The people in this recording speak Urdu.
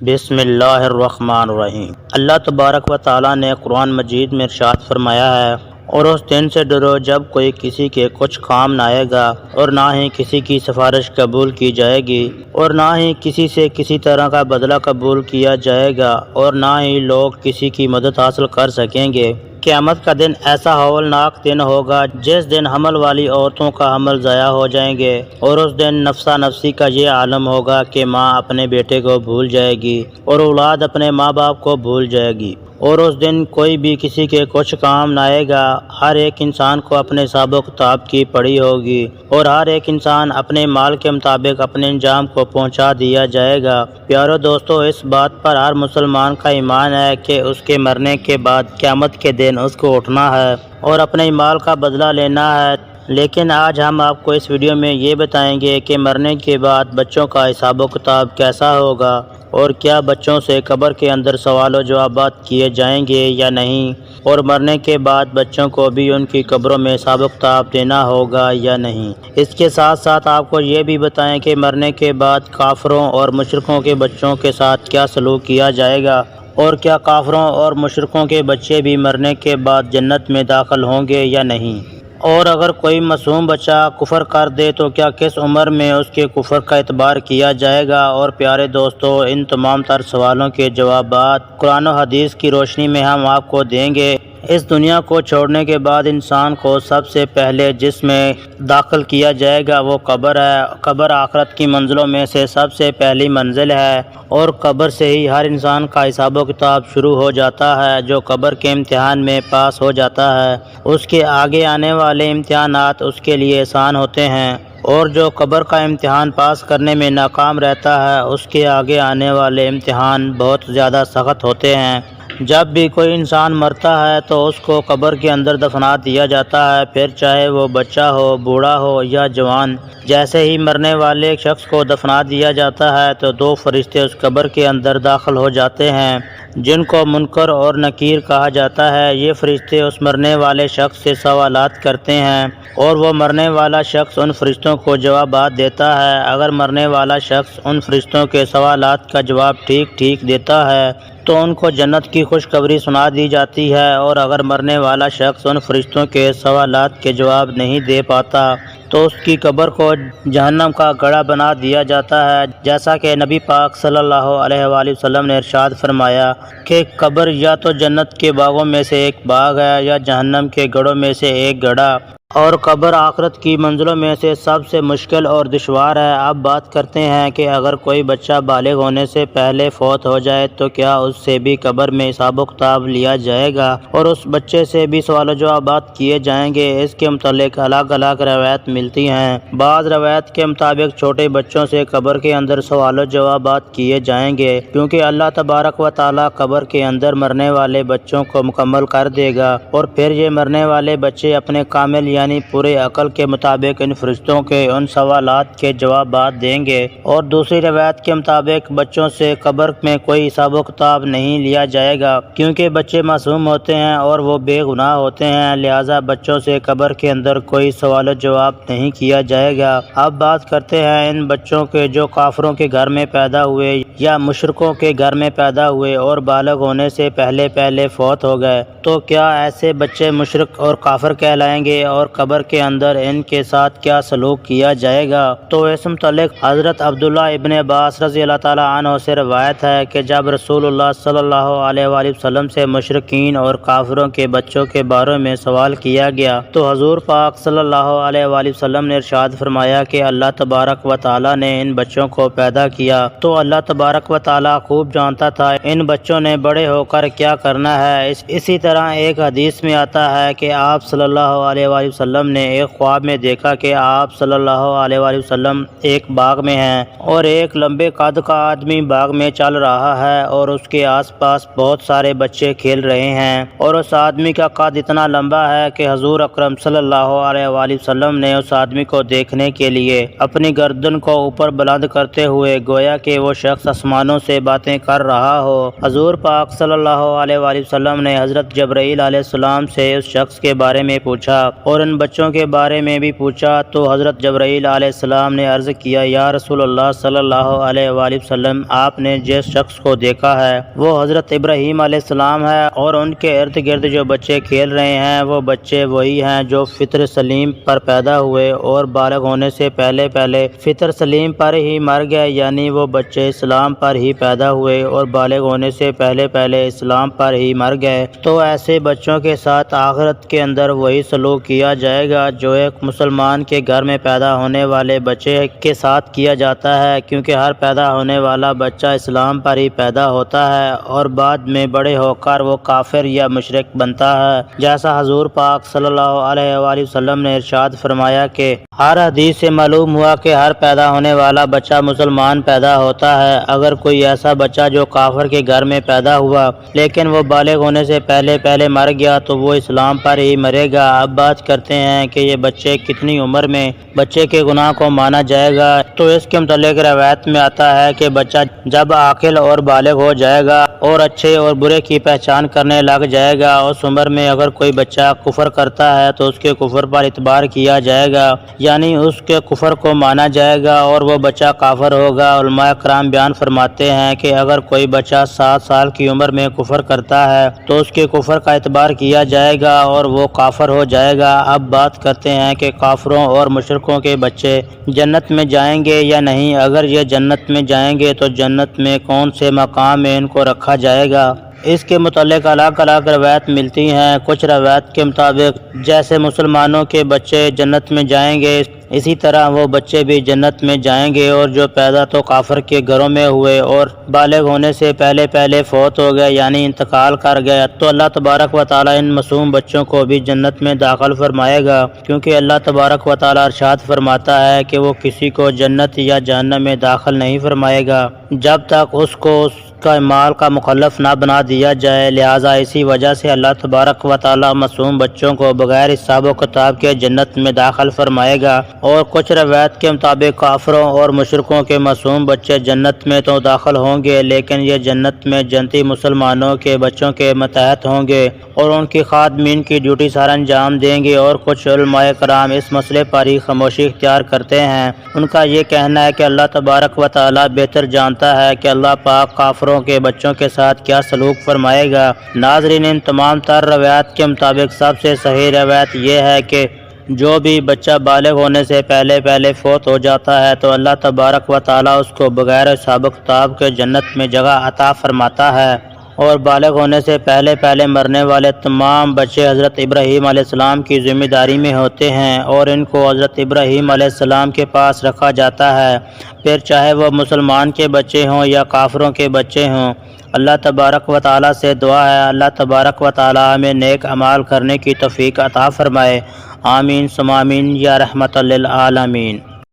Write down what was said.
بسم اللہ الرحمن الرحیم۔ اللہ تبارک و تعالیٰ نے قرآن مجید میں ارشاد فرمایا ہے، اور اس دن سے ڈرو جب کوئی کسی کے کچھ کام نہ آئے گا، اور نہ ہی کسی کی سفارش قبول کی جائے گی، اور نہ ہی کسی سے کسی طرح کا بدلہ قبول کیا جائے گا، اور نہ ہی لوگ کسی کی مدد حاصل کر سکیں گے۔ قیامت کا دن ایسا ہولناک دن ہوگا جس دن حمل والی عورتوں کا حمل ضائع ہو جائیں گے، اور اس دن نفسا نفسی کا یہ عالم ہوگا کہ ماں اپنے بیٹے کو بھول جائے گی اور اولاد اپنے ماں باپ کو بھول جائے گی، اور اس دن کوئی بھی کسی کے کچھ کام نہ آئے گا۔ ہر ایک انسان کو اپنے حساب و کتاب کی پڑی ہوگی، اور ہر ایک انسان اپنے مال کے مطابق اپنے انجام کو پہنچا دیا جائے گا۔ پیارو دوستو، اس بات پر ہر مسلمان کا ایمان ہے کہ اس کے مرنے کے بعد قیامت کے دن اس کو اٹھنا ہے اور اپنے مال کا بدلہ لینا ہے۔ لیکن آج ہم آپ کو اس ویڈیو میں یہ بتائیں گے کہ مرنے کے بعد بچوں کا حساب و کتاب کیسا ہوگا، اور کیا بچوں سے قبر کے اندر سوال و جوابات کیے جائیں گے یا نہیں، اور مرنے کے بعد بچوں کو بھی ان کی قبروں میں حساب و کتاب دینا ہوگا یا نہیں۔ اس کے ساتھ ساتھ آپ کو یہ بھی بتائیں کہ مرنے کے بعد کافروں اور مشرکوں کے بچوں کے ساتھ کیا سلوک کیا جائے گا، اور کیا کافروں اور مشرکوں کے بچے بھی مرنے کے بعد جنت میں داخل ہوں گے یا نہیں، اور اگر کوئی معصوم بچہ کفر کر دے تو کیا کس عمر میں اس کے کفر کا اعتبار کیا جائے گا۔ اور پیارے دوستو، ان تمام تر سوالوں کے جوابات قرآن و حدیث کی روشنی میں ہم آپ کو دیں گے۔ اس دنیا کو چھوڑنے کے بعد انسان کو سب سے پہلے جس میں داخل کیا جائے گا وہ قبر ہے۔ قبر آخرت کی منزلوں میں سے سب سے پہلی منزل ہے، اور قبر سے ہی ہر انسان کا حساب و کتاب شروع ہو جاتا ہے۔ جو قبر کے امتحان میں پاس ہو جاتا ہے، اس کے آگے آنے والے امتحانات اس کے لیے آسان ہوتے ہیں، اور جو قبر کا امتحان پاس کرنے میں ناکام رہتا ہے، اس کے آگے آنے والے امتحان بہت زیادہ سخت ہوتے ہیں۔ جب بھی کوئی انسان مرتا ہے تو اس کو قبر کے اندر دفنا دیا جاتا ہے، پھر چاہے وہ بچہ ہو، بوڑھا ہو یا جوان۔ جیسے ہی مرنے والے ایک شخص کو دفنا دیا جاتا ہے تو دو فرشتے اس قبر کے اندر داخل ہو جاتے ہیں، جن کو منکر اور نکیر کہا جاتا ہے۔ یہ فرشتے اس مرنے والے شخص سے سوالات کرتے ہیں، اور وہ مرنے والا شخص ان فرشتوں کو جوابات دیتا ہے۔ اگر مرنے والا شخص ان فرشتوں کے سوالات کا جواب ٹھیک دیتا ہے تو ان کو جنت کی خوشخبری سنا دی جاتی ہے، اور اگر مرنے والا شخص ان فرشتوں کے سوالات کے جواب نہیں دے پاتا تو اس کی قبر کو جہنم کا گڑھا بنا دیا جاتا ہے۔ جیسا کہ نبی پاک صلی اللہ علیہ وآلہ وسلم نے ارشاد فرمایا کہ قبر یا تو جنت کے باغوں میں سے ایک باغ ہے یا جہنم کے گڑھوں میں سے ایک گڑھا، اور قبر آخرت کی منزلوں میں سے سب سے مشکل اور دشوار ہے۔ اب بات کرتے ہیں کہ اگر کوئی بچہ بالغ ہونے سے پہلے فوت ہو جائے تو کیا اس سے بھی قبر میں حساب و کتاب لیا جائے گا، اور اس بچے سے بھی سوال و جوابات کیے جائیں گے۔ اس کے متعلق الگ الگ روایت ملتی ہیں۔ بعض روایت کے مطابق چھوٹے بچوں سے قبر کے اندر سوال و جوابات کیے جائیں گے، کیونکہ اللہ تبارک و تعالیٰ قبر کے اندر مرنے والے بچوں کو مکمل کر دے گا، اور پھر یہ مرنے والے بچے اپنے کامل یعنی پورے عقل کے مطابق ان فرشتوں کے ان سوالات کے جوابات دیں گے۔ اور دوسری روایت کے مطابق بچوں سے قبر میں کوئی حساب و کتاب نہیں لیا جائے گا، کیونکہ بچے معصوم ہوتے ہیں اور وہ بے گناہ ہوتے ہیں، لہٰذا بچوں سے قبر کے اندر کوئی سوال و جواب نہیں کیا جائے گا۔ اب بات کرتے ہیں ان بچوں کے جو کافروں کے گھر میں پیدا ہوئے یا مشرکوں کے گھر میں پیدا ہوئے اور بالغ ہونے سے پہلے فوت ہو گئے، تو کیا ایسے بچے مشرک اور کافر کہلائیں گے، اور قبر کے اندر ان کے ساتھ کیا سلوک کیا جائے گا؟ تو اس متعلق حضرت عبداللہ ابن عباس رضی اللہ تعالیٰ عنہ سے روایت ہے کہ جب رسول اللہ صلی اللہ علیہ وآلہ وسلم سے مشرکین اور کافروں کے بچوں کے بارے میں سوال کیا گیا تو حضور پاک صلی اللہ علیہ وآلہ وسلم نے ارشاد فرمایا کہ اللہ تبارک و تعالیٰ نے ان بچوں کو پیدا کیا تو اللہ تبارک و تعالیٰ خوب جانتا تھا ان بچوں نے بڑے ہو کر کیا کرنا ہے۔ اسی طرح ایک حدیث میں آتا ہے کہ آپ صلی اللہ علیہ وآلہ وسلم نے ایک خواب میں دیکھا کہ آپ صلی اللہ علیہ وآلہ وسلم ایک باغ میں ہیں، اور ایک لمبے قد کا آدمی باغ میں چل رہا ہے، اور اس کے آس پاس بہت سارے بچے کھیل رہے ہیں، اور اس آدمی کا قد اتنا لمبا ہے کہ حضور اکرم صلی اللہ علیہ وآلہ وسلم نے اس آدمی کو دیکھنے کے لیے اپنی گردن کو اوپر بلند کرتے ہوئے گویا کہ وہ شخص آسمانوں سے باتیں کر رہا ہو۔ حضور پاک صلی اللہ علیہ وآلہ وسلم نے حضرت جبرائیل علیہ السلام سے اس شخص کے بارے میں پوچھا، اور ان بچوں کے بارے میں بھی پوچھا تو حضرت جبرائیل علیہ السلام نے عرض کیا یا رسول اللہ صلی اللہ علیہ وآلہ وسلم آپ نے جس شخص کو دیکھا ہے وہ حضرت ابراہیم علیہ السلام ہے، اور ان کے ارد گرد جو بچے کھیل رہے ہیں وہ بچے وہی ہیں جو فطر سلیم پر پیدا ہوئے اور بالغ ہونے سے پہلے پہلے فطر سلیم پر ہی مر گئے، یعنی وہ بچے اسلام پر ہی پیدا ہوئے اور بالغ ہونے سے پہلے پہلے اسلام پر ہی مر گئے۔ تو ایسے بچوں کے ساتھ آخرت کے اندر وہی سلوک کیا جائے گا جو ایک مسلمان کے گھر میں پیدا ہونے والے بچے کے ساتھ کیا جاتا ہے، کیونکہ ہر پیدا ہونے والا بچہ اسلام پر ہی پیدا ہوتا ہے اور بعد میں بڑے ہو کر وہ کافر یا مشرک بنتا ہے، جیسا حضور پاک صلی اللہ علیہ وآلہ وسلم نے ارشاد فرمایا کہ ہر حدیث سے معلوم ہوا کہ ہر پیدا ہونے والا بچہ مسلمان پیدا ہوتا ہے۔ اگر کوئی ایسا بچہ جو کافر کے گھر میں پیدا ہوا لیکن وہ بالغ ہونے سے پہلے پہلے مر گیا تو وہ اسلام پر ہی مرے گا۔ اب بات کرتے ہیں کہ یہ بچے کتنی عمر میں بچے کے گناہ کو مانا جائے گا، تو اس کے متعلق روایت میں آتا ہے کہ بچہ جب عاقل اور بالغ ہو جائے گا اور اچھے اور برے کی پہچان کرنے لگ جائے گا، اس عمر میں اگر کوئی بچہ کفر کرتا ہے تو اس کے کفر پر اعتبار کیا جائے گا، یعنی اس کے کفر کو مانا جائے گا اور وہ بچہ کافر ہوگا۔ علماء کرام بیان فرماتے ہیں کہ اگر کوئی بچہ 7 سال کی عمر میں کفر کرتا ہے تو اس کے کفر کا اعتبار کیا جائے گا اور وہ کافر ہو جائے گا۔ اب بات کرتے ہیں کہ کافروں اور مشرکوں کے بچے جنت میں جائیں گے یا نہیں۔ اگر یہ جنت میں جائیں گے تو جنت میں کون سے مقام میں ان کو رکھا جائے گا، اس کے متعلق الگ الگ روایت ملتی ہیں۔ کچھ روایت کے مطابق جیسے مسلمانوں کے بچے جنت میں جائیں گے اسی طرح وہ بچے بھی جنت میں جائیں گے، اور جو پیدا تو کافر کے گھروں میں ہوئے اور بالغ ہونے سے پہلے پہلے فوت ہو گئے یعنی انتقال کر گئے تو اللہ تبارک و تعالی ان معصوم بچوں کو بھی جنت میں داخل فرمائے گا، کیونکہ اللہ تبارک و تعالی ارشاد فرماتا ہے کہ وہ کسی کو جنت یا جہنم میں داخل نہیں فرمائے گا جب تک اس کو اس کا مال کا مکلف نہ بنا دیا جائے۔ لہٰذا اسی وجہ سے اللہ تبارک و تعالی معصوم بچوں کو بغیر حساب و کتاب کے جنت میں داخل فرمائے گا، اور کچھ روایت کے مطابق کافروں اور مشرکوں کے معصوم بچے جنت میں تو داخل ہوں گے لیکن یہ جنت میں جنتی مسلمانوں کے بچوں کے ماتحت ہوں گے اور ان کی خادمین کی ڈیوٹی سر انجام دیں گے۔ اور کچھ علماء کرام اس مسئلے پر ہی خاموشی اختیار کرتے ہیں۔ ان کا یہ کہنا ہے کہ اللہ تبارک و تعالی بہتر جانتا ہے کہ اللہ پاک کافروں کے بچوں کے ساتھ کیا سلوک فرمائے گا۔ ناظرین، ان تمام تر روایات کے مطابق سب سے صحیح روایت یہ ہے کہ جو بھی بچہ بالغ ہونے سے پہلے پہلے فوت ہو جاتا ہے تو اللہ تبارک و تعالی اس کو بغیر حساب و کتاب کے جنت میں جگہ عطا فرماتا ہے، اور بالغ ہونے سے پہلے پہلے مرنے والے تمام بچے حضرت ابراہیم علیہ السلام کی ذمہ داری میں ہوتے ہیں اور ان کو حضرت ابراہیم علیہ السلام کے پاس رکھا جاتا ہے، پھر چاہے وہ مسلمان کے بچے ہوں یا کافروں کے بچے ہوں۔ اللہ تبارک و تعالی سے دعا ہے اللہ تبارک و تعالی ہمیں نیک اعمال کرنے کی توفیق عطا فرمائے۔ آمین ثم آمین یا رحمت للعالمین۔